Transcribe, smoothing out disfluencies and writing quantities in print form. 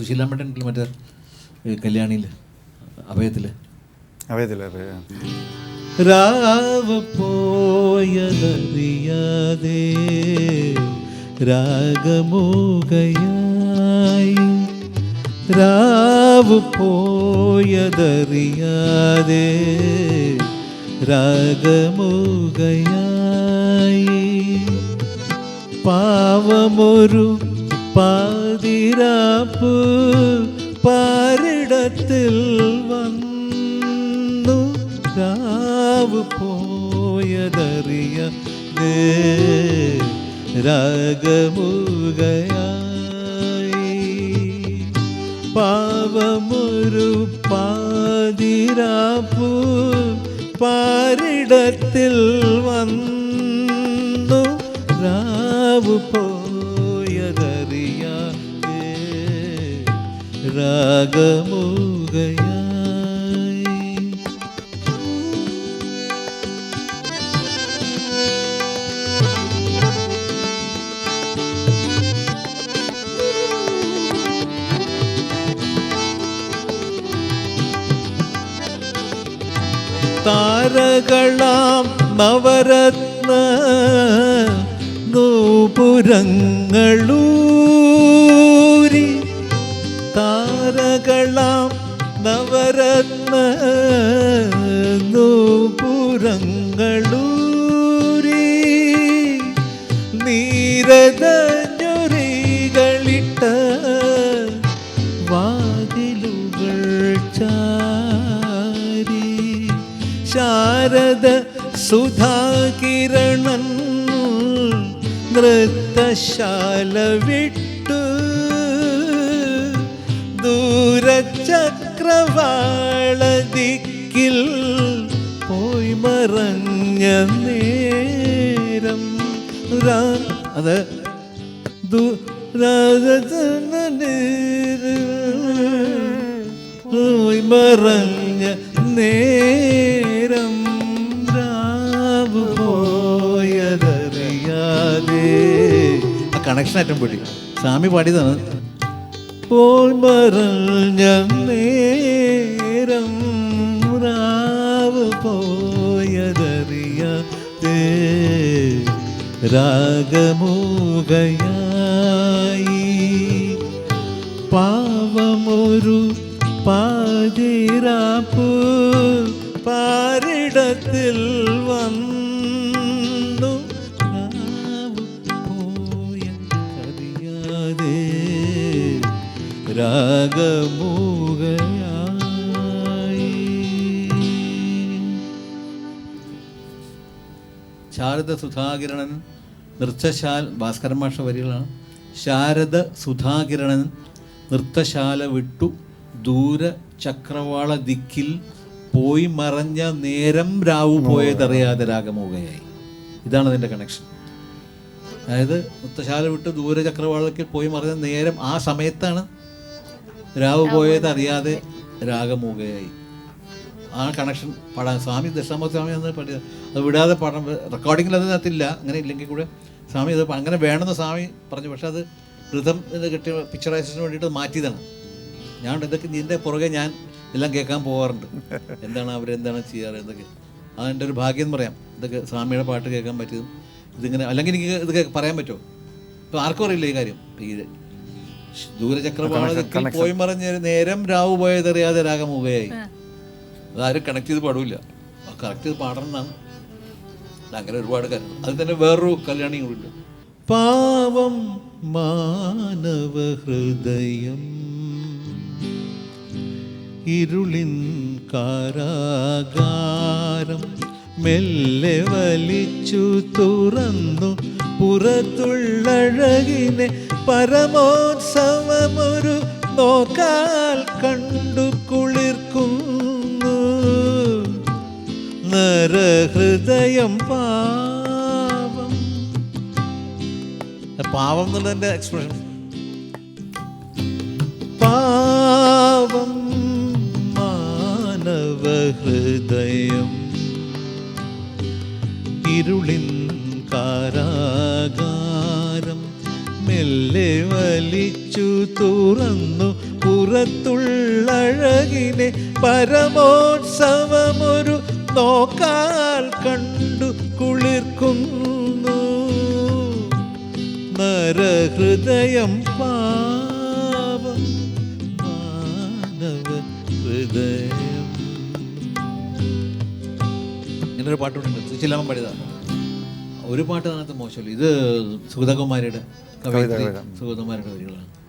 സുശീലാമ്മയുടെ ഉണ്ടല്ലോ മറ്റേ കല്യാണിയിൽ അഭയത്തിൽ രാവ് പോയതറിയാതെ രാഗമൂകയായി രാവ് പോയതറിയാതെ രാഗമൂകയായി പാവമൊരു പാതിരാപ്പ് പാരിടത്തിൽ വന്നു രാവ് പോയതറിയാതെ രാഗമൂകയായി പാവമൊരു പാതിരാപ്പു പാരിടത്തിൽ വന്നു രാവ് പോയതറിയാതെ രാഗമൂകയായി. താരകളാം നവരത്ന നൂപുരങ്ങളൂരി താരകളാം നവരത്ന നൂപുരങ്ങളൂരി നീരദഞ്ഞൊറികളിട്ട വാതിലുകൾ ചാരി ശാരദ സുധാകിരണൻ നൃത്തശാല വിട്ടു ദൂരചക്രവാളദിക്കിൽ പോയി മറഞ്ഞ നേരം അത് പോയി മറഞ്ഞ നേരം രാവ് പോയതറിയാതെ ആ കണക്ഷൻ ഏറ്റവും പൊടി സ്വാമി പാടിയതാണ്. പോയി മറഞ്ഞ നേരം രാവ് പോയതറിയാതെ രാഗമൂകയായി പാവമൊരു പാതിരാപ്പു പാരിടത്തിൽ വന്നു രാവ് പോയതറിയാതെ രാഗമൂകയായി. ശാരദ സുധാകിരണൻ നൃത്തശാല ഭാസ്കരൻ മാഷ വരികളാണ്. ശാരദ സുധാകിരണൻ നൃത്തശാല വിട്ടു ദൂര ചക്രവാള ദിക്കിൽ പോയി മറഞ്ഞ നേരം രാവു പോയതറിയാതെ രാഗമൂകയായി. ഇതാണ് അതിൻ്റെ കണക്ഷൻ. അതായത് നൃത്തശാല വിട്ട് ദൂര ചക്രവാളത്തിൽ പോയി മറഞ്ഞ നേരം ആ സമയത്താണ് രാവു പോയതറിയാതെ രാഗമൂകയായി. ആ കണക്ഷൻ പാടാൻ സ്വാമി ദക്ഷിണാമൂർത്തി സ്വാമി എന്ന് പാടിയത് അത് വിടാതെ പാടാൻ റെക്കോർഡിങ്ങിൽ അത് അതില്ല. അങ്ങനെ ഇല്ലെങ്കിൽ കൂടെ സ്വാമി അത് അങ്ങനെ വേണമെന്ന് സ്വാമി പറഞ്ഞു. പക്ഷെ അത് ഋതം ഇത് കിട്ടിയ പിക്ചറൈസേഷന് വേണ്ടിയിട്ട് മാറ്റിയതാണ്. ഞാൻ ഇതൊക്കെ ഇതിൻ്റെ പുറകെ ഞാൻ എല്ലാം കേൾക്കാൻ പോകാറുണ്ട്. എന്താണ് അവരെന്താണ് ചെയ്യാറ് എന്നൊക്കെ. അതെൻ്റെ ഒരു ഭാഗ്യം എന്ന് പറയാം. ഇതൊക്കെ സ്വാമിയുടെ പാട്ട് കേൾക്കാൻ പറ്റിയതും ഇതിങ്ങനെ. അല്ലെങ്കിൽ എനിക്ക് ഇതൊക്കെ പറയാൻ പറ്റുമോ? ഇപ്പോൾ ആർക്കും അറിയില്ല ഈ കാര്യം. ഈ ദൂരചക്രവാളത്തിൽ പോയി മറിഞ്ഞ നേരം രാവു പോയതറിയാതെ രാഗമൂകയായി. അതാരും കണക്ട് ചെയ്ത് പാടില്ല. കറക്റ്റ് ചെയ്ത് പാടണം എന്നാണ്. അങ്ങനെ ഒരുപാട് കാര്യങ്ങൾ. അത് തന്നെ വേറൊരു കല്യാണിയും കൂടി ഉണ്ട്. പാവം മാനവ ഹൃദയം ഇരുളിൻ കാരാകാരം മെല്ലെ വലിച്ചു തുറന്നു പുറത്തുള്ളഴകിനെ പരമോത്സവമൊരു നോക്കാൽ കണ്ടു കുളിർക്കുന്നു നരഹൃദയം പാവം. പാവം എന്നുള്ളതിൻ്റെ എക്സ്പ്രഷൻ പാവം മാനവ ഹൃദയം ഇരുളിൻ കാരാകാരം മെല്ലെ വലിച്ചു തുറന്നു പുറത്തുള്ളഴകിനെ പരമോത്സവമൊരു നോക്കാൽ കണ്ടു കുളിർക്കുന്നു നരഹൃദയം പാവം മാനവ ഹൃദയം. ഇങ്ങനൊരു പാട്ടുണ്ട് ചിലവൻ പാടിയതാണ്. ഒരു പാട്ട് അതിനകത്ത് മോശമല്ല. ഇത് സുഗതകുമാരിയുടെ കവിത, സുഗതകുമാരിയുടെ വരികളാണ്.